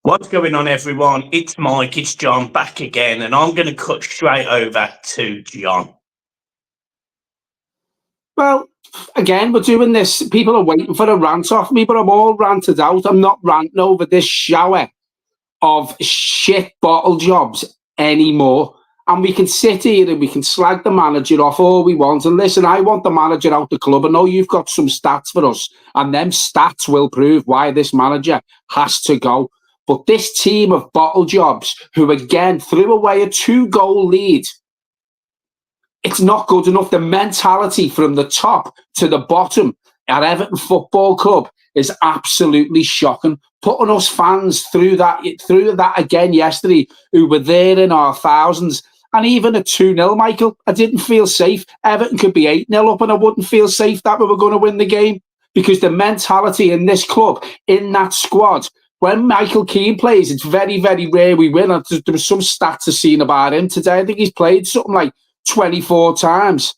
What's going on, everyone? It's Mike, it's John back again, and I'm going to cut straight over to John. Well, again, we're doing this. People are waiting for a rant off me, but I'm all ranted out. I'm not ranting over this shower of shit bottle jobs anymore. And we can sit here and we can slag the manager off all we want. And listen, I want the manager out the club. I know you've got some stats for us, and them stats will prove why this manager has to go. But this team of bottle jobs, who again threw away a 2-goal lead, it's not good enough. The mentality from the top to the bottom at Everton Football Club is absolutely shocking. Putting us fans through that again yesterday, who were there in our thousands, and even at 2-0, Michael, I didn't feel safe. Everton could be 8-0 up and I wouldn't feel safe that we were going to win the game, because the mentality in this club, in that squad, when Michael Keane plays, it's very, very rare we win. There was some stats I've seen about him today. I think he's played something like 24 times.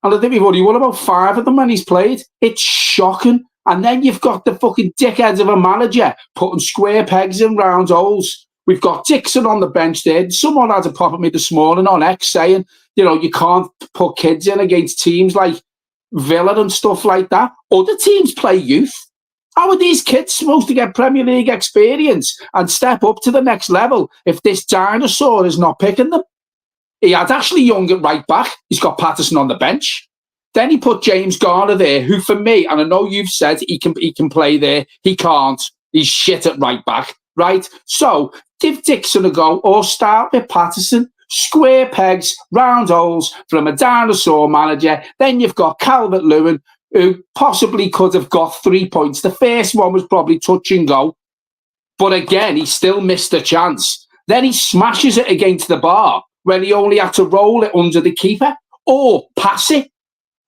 And I think we've only won about 5 of them when he's played. It's shocking. And then you've got the fucking dickheads of a manager putting square pegs in round holes. We've got Dixon on the bench there. Someone had a pop at me this morning on X saying, you can't put kids in against teams like Villa and stuff like that. Other teams play youth. How are these kids supposed to get Premier League experience and step up to the next level if this dinosaur is not picking them? He had Ashley Young at right back. He's got Patterson on the bench. Then he put James Garner there, who for me, and I know you've said he can play there. He can't. He's shit at right back, right? So give Dixon a go or start with Patterson. Square pegs, round holes from a dinosaur manager. Then you've got Calvert-Lewin, who possibly could have got 3 points. The first one was probably touch and go. But again, he still missed a chance. Then he smashes it against the bar when he only had to roll it under the keeper or pass it.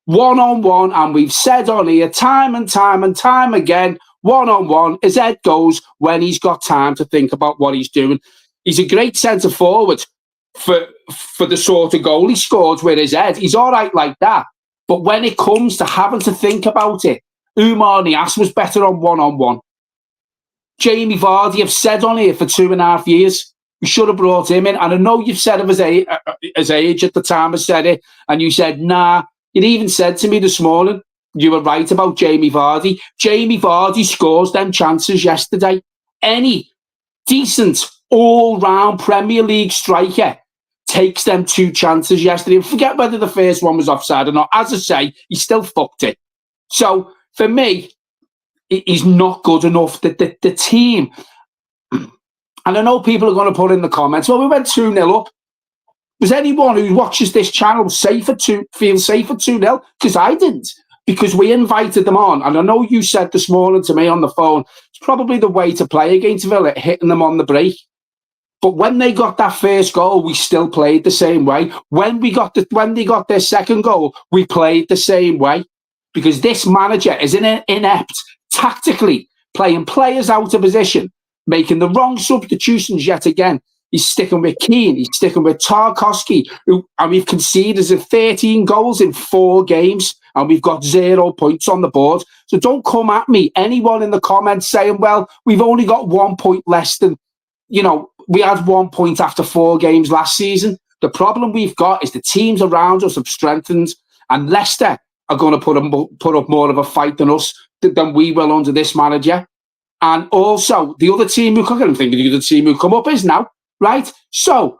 1-on-1, and we've said on here time and time again, 1-on-1, his head goes when he's got time to think about what he's doing. He's a great centre forward for the sort of goal he scores with his head. He's all right like that. But when it comes to having to think about it, Umar Niasse was better on 1-on-1. Jamie Vardy, I've said on here for 2.5 years, we should have brought him in. And I know you've said of his age at the time I said it, and you said, nah. You even said to me this morning, you were right about Jamie Vardy. Jamie Vardy scores them chances yesterday. Any decent all-round Premier League striker takes them 2 chances yesterday. And forget whether the first one was offside or not. As I say, he still fucked it. So, for me, he's not good enough. The team, and I know people are going to put in the comments, well, we went 2-0 up. Was anyone who watches this channel feel safe at 2-0? Because I didn't. Because we invited them on. And I know you said this morning to me on the phone, it's probably the way to play against Villa, hitting them on the break. But when they got that first goal, we still played the same way. When they got their second goal, we played the same way. Because this manager is inept, tactically, playing players out of position, making the wrong substitutions yet again. He's sticking with Keane. He's sticking with Tarkowski, and we've conceded 13 goals in 4 games, and we've got 0 points on the board. So don't come at me, anyone in the comments saying, well, we've only got 1 point less than, we had 1 point after 4 games last season. The problem we've got is the teams around us have strengthened, and Leicester are going to put up more of a fight than us, than we will under this manager. And also, the other team who come up is now. Right? So,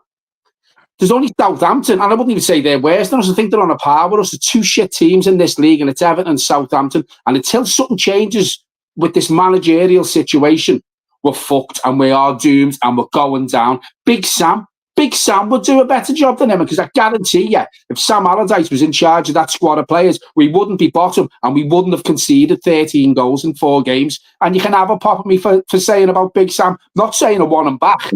there's only Southampton, and I wouldn't even say they're worse than us. I think they're on a par with us. There's 2 shit teams in this league, and it's Everton and Southampton. And until something changes with this managerial situation, we're fucked, and we are doomed, and we're going down. Big Sam would do a better job than him, because I guarantee you, if Sam Allardyce was in charge of that squad of players, we wouldn't be bottom, and we wouldn't have conceded 13 goals in 4 games. And you can have a pop at me for saying about Big Sam, not saying I want him back.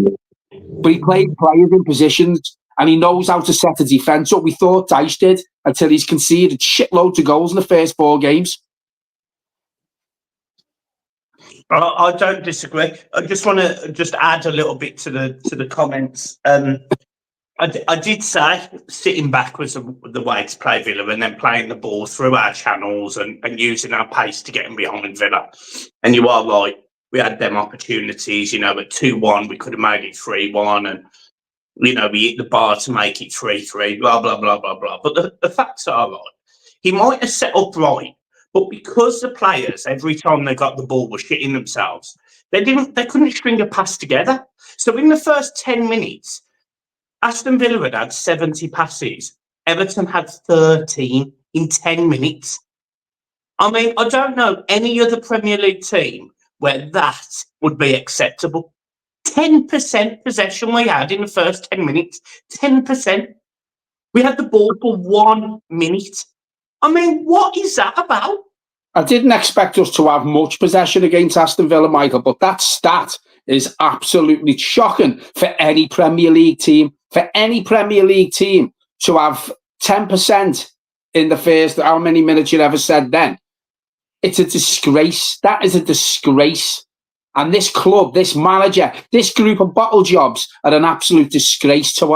But he played players in positions, and he knows how to set a defence up. We thought Dyche did, until he's conceded shitloads of goals in the first 4 games. I don't disagree. I just want to add a little bit to the comments. I did say sitting back was the way to play Villa, and then playing the ball through our channels and using our pace to get them behind Villa. And you are right. we had them opportunities, at 2-1, we could have made it 3-1, and, we hit the bar to make it 3-3, blah, blah, blah, blah, blah. But the facts are right. He might have set up right, but because the players, every time they got the ball, were shitting themselves, they couldn't string a pass together. So in the first 10 minutes, Aston Villa had 70 passes. Everton had 13 in 10 minutes. I mean, I don't know any other Premier League team where that would be acceptable. 10% possession we had in the first 10 minutes. 10%. We had the ball for 1 minute. I mean, what is that about? I didn't expect us to have much possession against Aston Villa, Michael, but that stat is absolutely shocking for any Premier League team. For any Premier League team to have 10% in the first, how many minutes you ever said then? It's a disgrace. That is a disgrace. And this club, this manager, this group of bottle jobs are an absolute disgrace to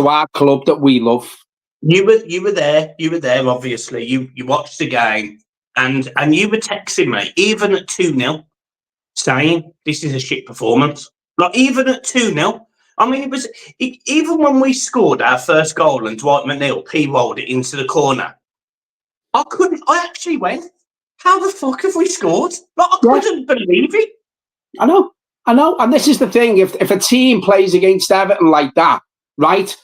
our club that we love. You were there. You were there. Obviously, you watched the game, and you were texting me even at 2-0, saying this is a shit performance. Like even at 2-0. I mean, even when we scored our first goal and Dwight McNeil p-rolled it into the corner. I actually went, how the fuck have we scored? Like, I couldn't believe it. I know. And this is the thing. If a team plays against Everton like that, right,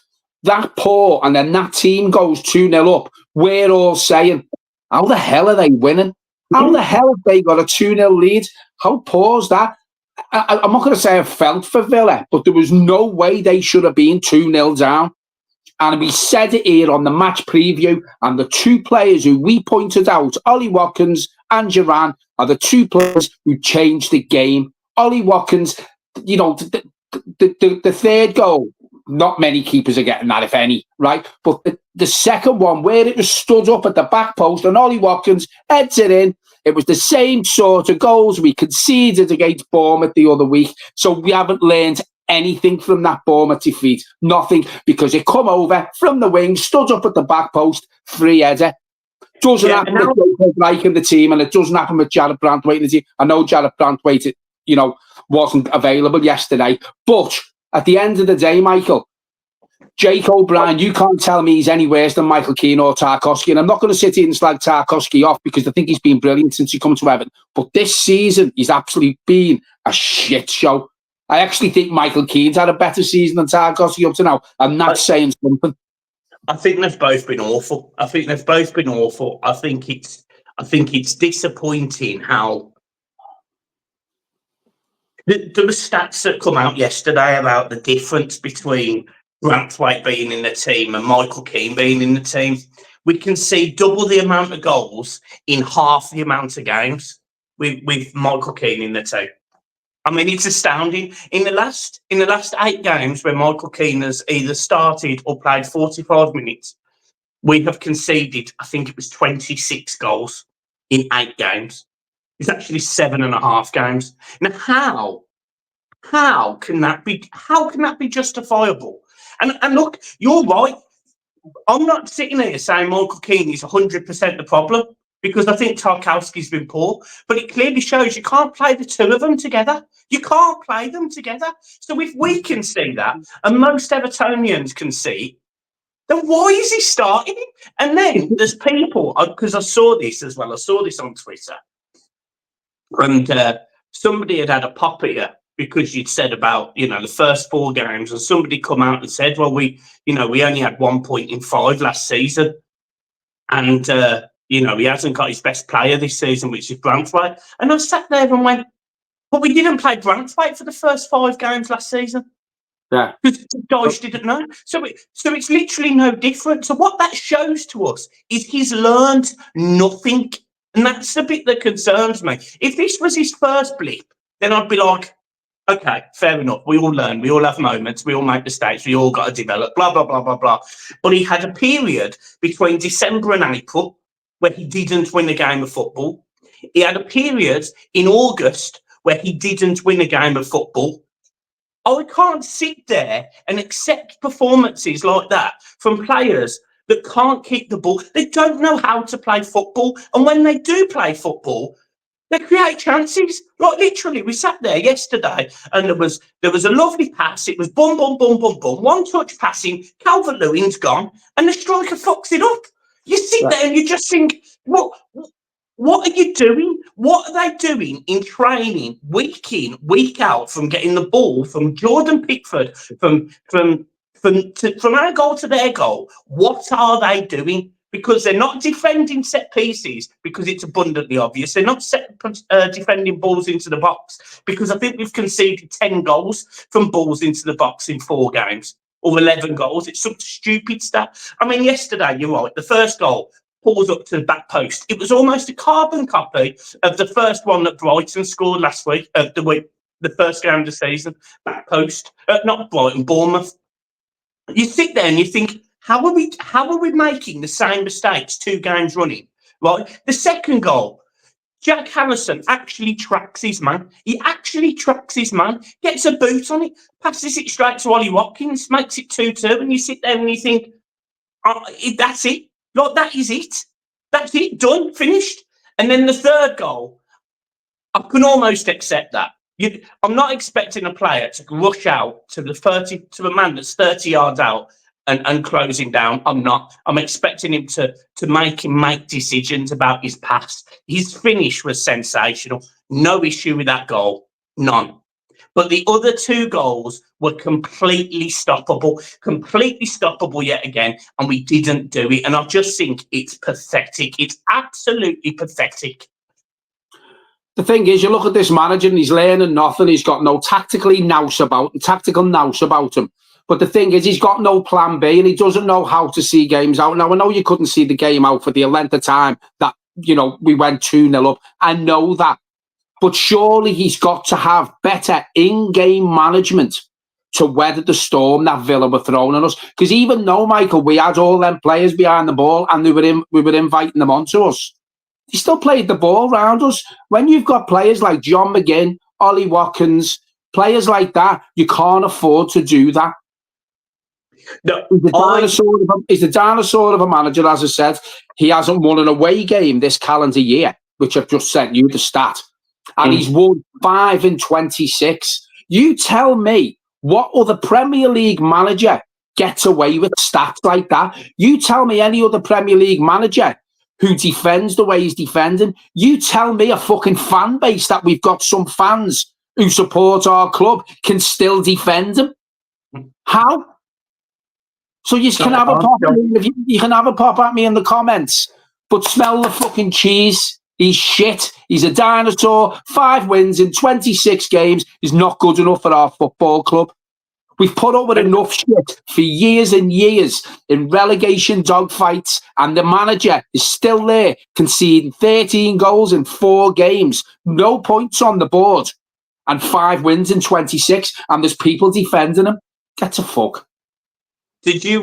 that poor, and then that team goes 2-0 up, we're all saying, how the hell are they winning? How the hell have they got a 2-0 lead? How poor is that? I'm not going to say I felt for Villa, but there was no way they should have been 2-0 down. And we said it here on the match preview, and the two players who we pointed out, Ollie Watkins and Duran, are the two players who changed the game. Ollie Watkins, the third goal, not many keepers are getting that, if any, right? But the second one, where it was stood up at the back post and Ollie Watkins heads it in, it was the same sort of goals we conceded against Bournemouth the other week. So we haven't learned anything from that Bournemouth defeat. Nothing, because it come over from the wing, stood up at the back post, free header. Doesn't happen with Jacob Reich in the team, and it doesn't happen with Jared Brandwaite in the team. I know Jared Brandwaite, wasn't available yesterday, but at the end of the day, Michael, Jake O'Brien, you can't tell me he's any worse than Michael Keane or Tarkowski. And I'm not going to sit here and slag Tarkowski off because I think he's been brilliant since he come to Everton. But this season, he's absolutely been a shit show. I actually think Michael Keane's had a better season than Tarkowski up to now, and that's saying something. I think they've both been awful. I think it's disappointing how there were stats that come out yesterday about the difference between Brantwaite being in the team and Michael Keane being in the team. We can see double the amount of goals in half the amount of games with Michael Keane in the team. I mean, it's astounding. In the last 8 games where Michael Keane has either started or played 45 minutes, we have conceded, I think it was 26 goals in 8 games. It's actually 7.5 games. Now, how can that be justifiable? And look, you're right. I'm not sitting here saying Michael Keane is 100% the problem, because I think Tarkowski's been poor, but it clearly shows you can't play the two of them together. You can't play them together. So if we can see that, and most Evertonians can see, then why is he starting? And then there's people, because I saw this as well, I saw this on Twitter, and somebody had a pop at you because you'd said about, the first 4 games, and somebody come out and said, well, we only had 1 point in 5 last season. And, he hasn't got his best player this season, which is Brantwaite. And I sat there and went, but we didn't play Brantwaite for the first 5 games last season. Yeah. Because Dyche didn't know. So it's literally no different. So what that shows to us is he's learned nothing. And that's the bit that concerns me. If this was his first blip, then I'd be like, okay, fair enough. We all learn. We all have moments. We all make mistakes. We all got to develop, blah, blah, blah, blah, blah. But he had a period between December and April where he didn't win a game of football. He had a period in August where he didn't win a game of football. I can't sit there and accept performances like that from players that can't keep the ball. They don't know how to play football. And when they do play football, They create chances. Like literally, we sat there yesterday, and there was a lovely pass. It was boom, boom, boom, boom, boom. One touch passing. Calvert-Lewin's gone, and the striker fucks it up. You sit there and you just think, what are you doing? What are they doing in training, week in, week out, from getting the ball from Jordan Pickford, from our goal to their goal? What are they doing? Because they're not defending set pieces, because it's abundantly obvious. They're not defending balls into the box, because I think we've conceded 10 goals from balls into the box in 4 games, or 11 goals. It's some stupid stat. I mean, yesterday, you're right, the first goal, pulls up to the back post. It was almost a carbon copy of the first one that Brighton scored last week, the first game of the season, back post. Not Brighton, Bournemouth. You sit there and you think, how are we making the same mistakes 2 games running? Right? The second goal, Jack Harrison actually tracks his man. He actually tracks his man, gets a boot on it, passes it straight to Ollie Watkins, makes it 2-2, and you sit there and you think, that's it. Like, that is it. That's it. Done. Finished. And then the third goal, I can almost accept that. I'm not expecting a player to rush out to a man that's 30 yards out and closing down. I'm not. I'm expecting him to make decisions about his pass. His finish was sensational. No issue with that goal. None. But the other 2 goals were completely stoppable yet again, and we didn't do it. And I just think it's pathetic. It's absolutely pathetic. The thing is, you look at this manager and he's learning nothing. He's got no tactical nous about him. But the thing is, he's got no plan B, and he doesn't know how to see games out. Now, I know you couldn't see the game out for the length of time that, we went 2-0 up. I know that. But surely he's got to have better in-game management to weather the storm that Villa were throwing on us. Because even though, Michael, we had all them players behind the ball and we were inviting them onto us, he still played the ball round us. When you've got players like John McGinn, Ollie Watkins, players like that, you can't afford to do that. No, he's the dinosaur of a manager, as I said. He hasn't won an away game this calendar year, which I've just sent you the stat. And he's won 5 in 26. You tell me what other Premier League manager gets away with stats like that. You tell me any other Premier League manager who defends the way he's defending. You tell me a fucking fan base that we've got some fans who support our club can still defend him. How? So you can have a pop. You can have a pop at me in the comments, but smell the fucking cheese. He's shit. He's a dinosaur. 5 wins in 26 games is not good enough for our football club. We've put up with enough shit for years and years in relegation dogfights, and the manager is still there, conceding 13 goals in 4 games, no points on the board, and 5 wins in 26, and there's people defending him. Get a fuck. Did you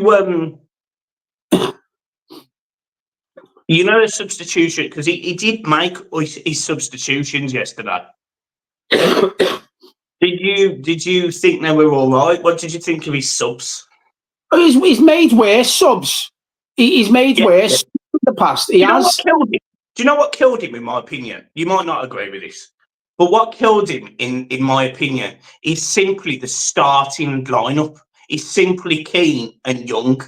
the substitution, because he did make his substitutions yesterday. Did you think they were all right? What did you think of his subs? He's made worse subs. He's made worse in the past. He has. Do you know what killed him, in my opinion? You might not agree with this, but what killed him, in my opinion, is simply the starting lineup. Is simply Keane and Young.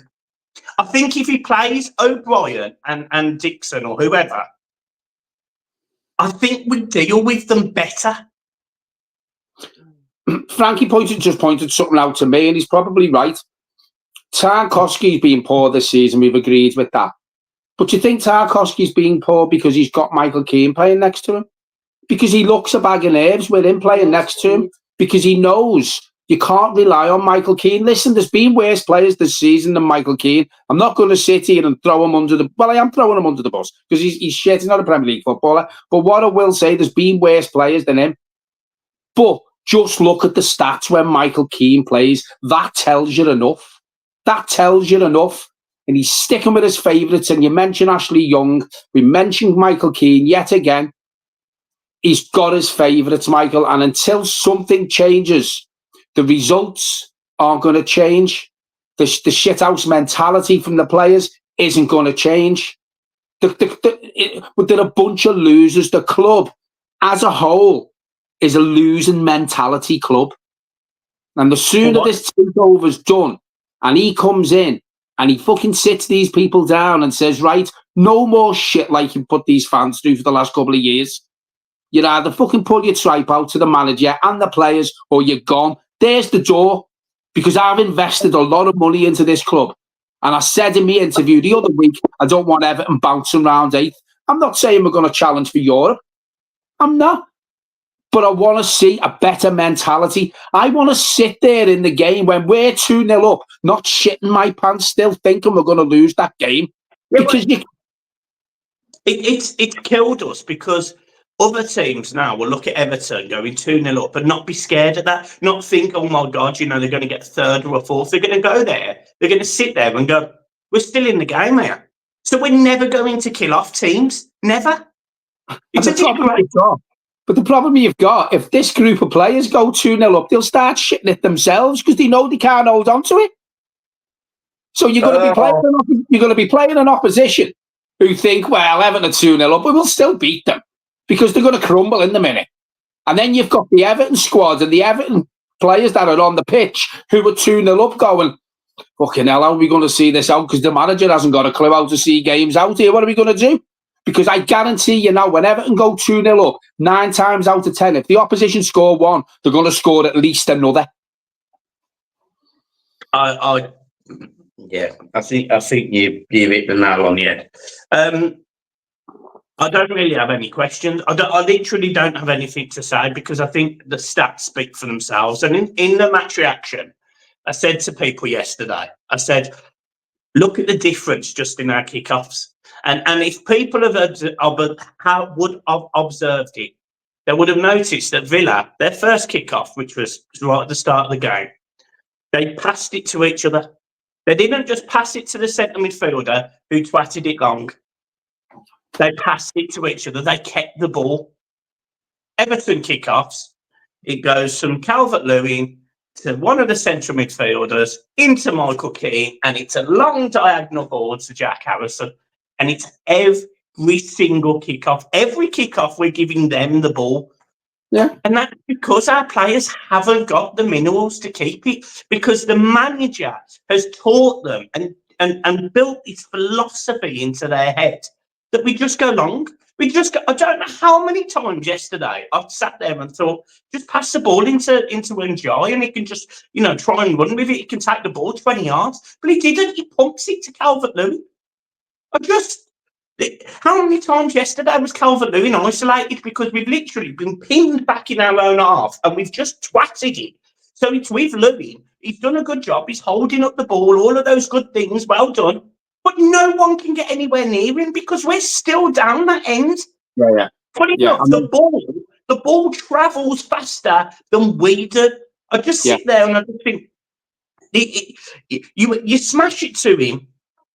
I think if he plays O'Brien and Dixon or whoever, I think we deal with them better. Frankie just pointed something out to me, and he's probably right. Tarkowski's been poor this season. We've agreed with that. But you think Tarkowski's been poor because he's got Michael Keane playing next to him? Because he looks a bag of nerves with him playing next to him? Because he knows you can't rely on Michael Keane. Listen, there's been worse players this season than Michael Keane. I'm not going to sit here and throw him under the... Well, I am throwing him under the bus because he's shit. He's not a Premier League footballer. But what I will say, there's been worse players than him. But just look at the stats when Michael Keane plays. That tells you enough. That tells you enough. And he's sticking with his favourites. And you mentioned Ashley Young. We mentioned Michael Keane yet again. He's got his favourites, Michael. And until something changes, the results aren't going to change. The shithouse mentality from the players isn't going to change. They're a bunch of losers. The club as a whole, is a losing mentality club. And the sooner this takeover's done, and he comes in and he fucking sits these people down and says, right, no more shit like you put these fans through for the last couple of years. You'd either fucking pull your tripe out to the manager and the players, or you're gone. There's the door. Because I've invested a lot of money into this club. And I said in my interview the other week, I don't want Everton bouncing round 8th. I'm not saying we're going to challenge for Europe. I'm not. But I want to see a better mentality. I want to sit there in the game when we're 2-0 up, not shitting my pants, still thinking we're going to lose that game. Yeah, because it's killed us, because other teams now will look at Everton going 2-0 up and not be scared of that, not think, oh my God, they're going to get third or fourth. They're going to go there. They're going to sit there and go, we're still in the game here. So we're never going to kill off teams. Never. It's a great job. But the problem you've got, if this group of players go 2-0 up, they'll start shitting it themselves because they know they can't hold on to it. So you're going to be playing an opposition who think, well, Everton are 2-0 up, but we'll still beat them because they're going to crumble in the minute. And then you've got the Everton squad and the Everton players that are on the pitch who are 2-0 up going, fucking hell, how are we going to see this out? Because the manager hasn't got a clue how to see games out here. What are we going to do? Because I guarantee you now, when Everton go 2-0 up, 9 times out of 10, if the opposition score 1, they're going to score at least another. Yeah, I think you hit the nail on the head. I don't really have any questions. I literally don't have anything to say because I think the stats speak for themselves. And in the match reaction, I said to people yesterday, I said, look at the difference just in our kickoffs. And if people would have observed it, they would have noticed that Villa, their first kickoff, which was right at the start of the game, they passed it to each other. They didn't just pass it to the centre midfielder who twatted it long. They passed it to each other. They kept the ball. Everton kickoffs, it goes from Calvert-Lewin to one of the central midfielders into Michael Keane, and it's a long diagonal ball to Jack Harrison. And it's every single kickoff. Every kickoff, we're giving them the ball. Yeah. And that's because our players haven't got the minerals to keep it, because the manager has taught them and built this philosophy into their head that we just go long. I don't know how many times yesterday I've sat there and thought, just pass the ball into Njai and he can just, try and run with it. He can take the ball 20 yards. But he didn't. He pumps it to Calvert-Lewin. How many times yesterday was Calvert-Lewin isolated because we've literally been pinned back in our own half and we've just twatted it. So it's with Lewin. He's done a good job. He's holding up the ball, all of those good things. Well done. But no one can get anywhere near him because we're still down that end. Yeah. Funny enough, the ball travels faster than we do. I just sit there and I just think, you smash it to him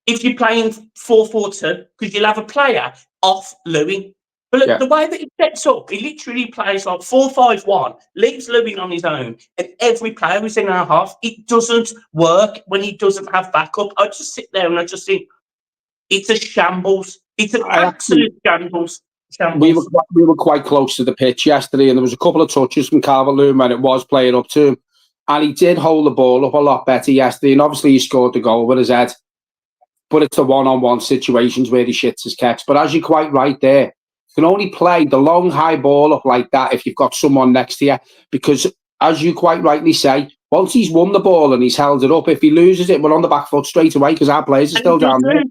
if you're playing 4-4-2, because you'll have a player off Lewin. But the way that he sets up, he literally plays like 4-5-1, leaves Lewin on his own, and every player is in our half. It doesn't work when he doesn't have backup. I just sit there and I just think, it's a shambles. It's an absolute shambles. We were quite close to the pitch yesterday, and there was a couple of touches from Calvert-Lewin when it was playing up to him, and he did hold the ball up a lot better yesterday, and obviously he scored the goal with his head. But it's the one-on-one situations where he shits his catch. But as you're quite right there, you can only play the long, high ball up like that if you've got someone next to you. Because, as you quite rightly say, once he's won the ball and he's held it up, if he loses it, we're on the back foot straight away because our players are still down there.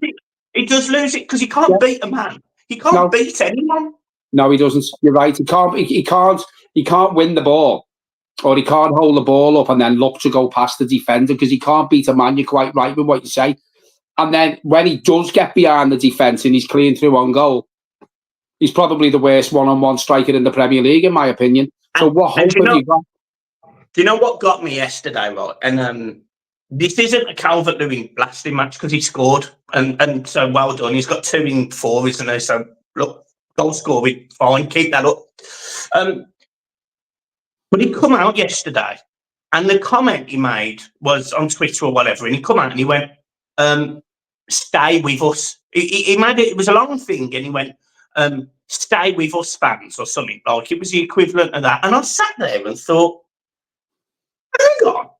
He does lose it because he can't beat a man. He can't beat anyone. No, he doesn't. You're right. He can't win the ball. Or he can't hold the ball up and then look to go past the defender because he can't beat a man. You're quite right with what you say. And then when he does get behind the defence and he's clean through on goal, he's probably the worst one-on-one striker in the Premier League, in my opinion. So what hope have you got? Do you know what got me yesterday, right? And this isn't a Calvert-Lewin blasting match because he scored. And so well done. He's got 2 in 4, isn't he? So, look, goal scoring, fine. Keep that up. But he come out yesterday and the comment he made was on Twitter or whatever, and he come out and he went, stay with us. He made it was a long thing, and he went, stay with us fans or something. Like, it was the equivalent of that. And I sat there and thought, hang on,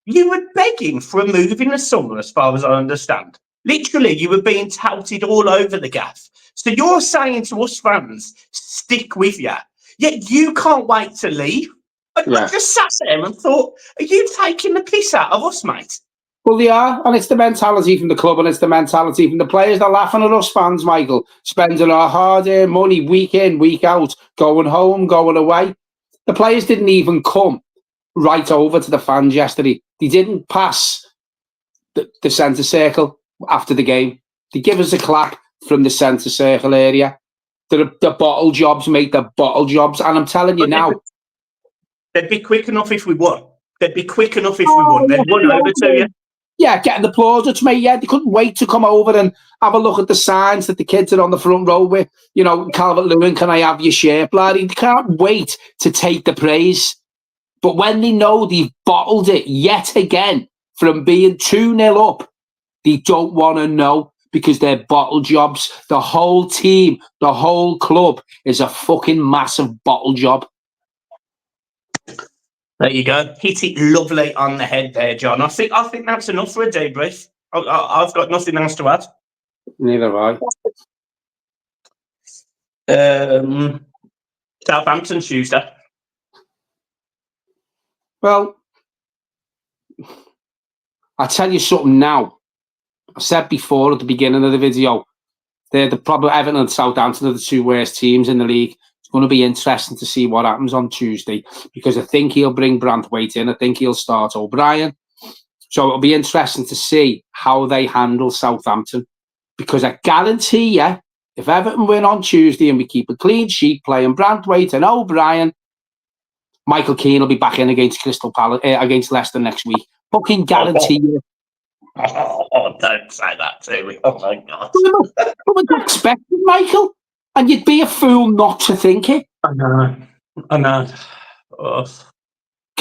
you were begging for a move in the summer, as far as I understand. Literally, you were being touted all over the gaff. So you're saying to us fans, stick with you, yet you can't wait to leave. I just sat there and thought, are you taking the piss out of us, mate? Well, they are, and it's the mentality from the club, and it's the mentality from the players. They're laughing at us fans, Michael, spending our hard-earned money week in, week out, going home, going away. The players didn't even come right over to the fans yesterday. They didn't pass the centre circle after the game. They give us a clap from the centre circle area. The bottle jobs, mate, the bottle jobs. And I'm telling you now, they'd be quick enough if we won. They'd be quick enough if we won. They'd run over to you. Yeah, getting the plaudits, mate. Yeah, they couldn't wait to come over and have a look at the signs that the kids are on the front row with. You know, Calvert-Lewin, can I have your shirt, bloody? They can't wait to take the praise. But when they know they've bottled it yet again from being 2-0 up, they don't want to know, because they're bottle jobs. The whole team, the whole club is a fucking massive bottle job. There you go. Hit it lovely on the head there, John. I think that's enough for a debrief. I've got nothing else to add. Neither have I. Southampton Tuesday. Well, I'll tell you something now. I said before at the beginning of the video, they're the probably Everton and Southampton are the two worst teams in the league. It's going to be interesting to see what happens on Tuesday, because I think he'll bring Branthwaite in. I think he'll start O'Brien. So it'll be interesting to see how they handle Southampton, because I guarantee you, if Everton win on Tuesday and we keep a clean sheet playing Branthwaite and O'Brien, Michael Keane will be back in against Crystal Palace, against Leicester next week. Fucking guarantee you. Oh, don't say that to me. Oh, my God. But it's expected, Michael. And you'd be a fool not to think it. I know. Oh.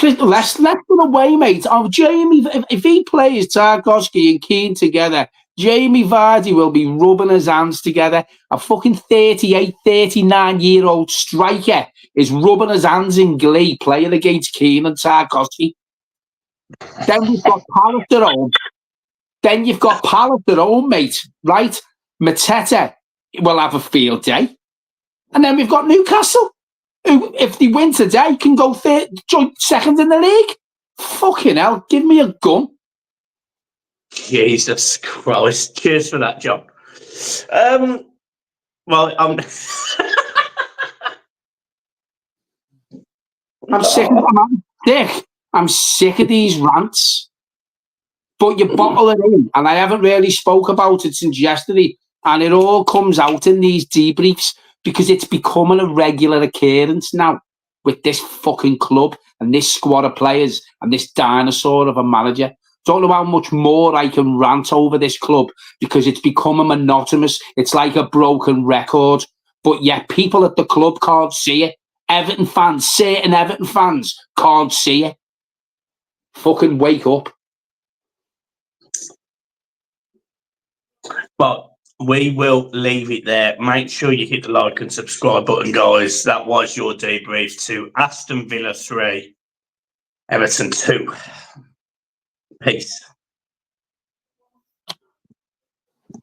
Leicester away, mate. Oh, Jamie, if he plays Tarkowski and Keane together, Jamie Vardy will be rubbing his hands together. A fucking 38, 39-year-old striker is rubbing his hands in glee playing against Keane and Tarkowski. Then we've got Palace at home. Mate, right? Mateta will have a field day. And then we've got Newcastle, who, if they win today, can go second in the league. Fucking hell, give me a gun. Jesus Christ. Cheers for that, John. Well, I'm sick of these rants. But you bottle it in, and I haven't really spoke about it since yesterday, and it all comes out in these debriefs, because it's becoming a regular occurrence now with this fucking club and this squad of players and this dinosaur of a manager. Don't know how much more I can rant over this club, because it's becoming monotonous. It's like a broken record. But yet people at the club can't see it. Certain Everton fans can't see it. Fucking wake up. But we will leave it there. Make sure you hit the like and subscribe button, guys. That was your debrief to Aston Villa 3, Everton 2. Peace.